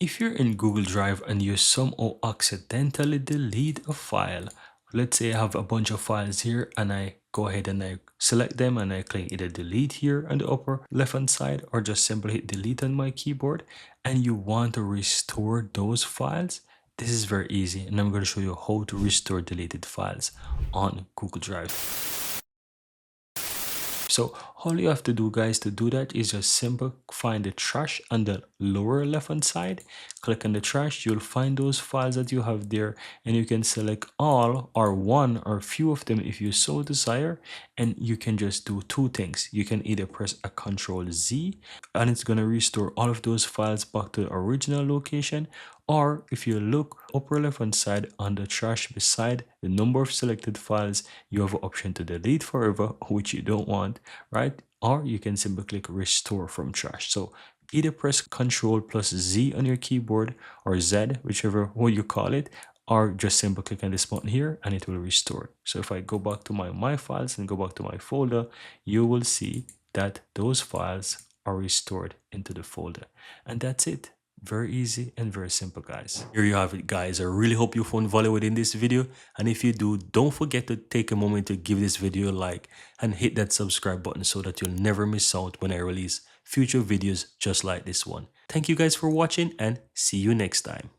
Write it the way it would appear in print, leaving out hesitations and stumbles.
If you're in Google Drive and you somehow accidentally delete a file, let's say I have a bunch of files here and I go ahead and I select them and I click either delete here on the upper left hand side or just simply hit delete on my keyboard, and you want to restore those files, this is very easy and I'm going to show you how to restore deleted files on Google Drive. So all you have to do, guys, to do that is just simple find the trash on the lower left hand side, click on the trash, you'll find those files that you have there, and you can select all or one or few of them if you so desire, and you can just do two things. You can either press a Control Z and it's going to restore all of those files back to the original location, or if you look upper left hand side on the trash beside the number of selected files, you have an option to delete forever, which you don't want, right? Or you can simply click restore from trash. So either press Control plus Z on your keyboard, or Z, whichever way you call it, or just simply click on this button here and it will restore. So if I go back to my files and go back to my folder, you will see that those files are restored into the folder. And that's it. Very easy and very simple, guys. Here you have it, guys. I really hope you found value within this video, and if you do, don't forget to take a moment to give this video a like and hit that subscribe button so that you'll never miss out when I release future videos just like this one. Thank you guys for watching, and see you next time.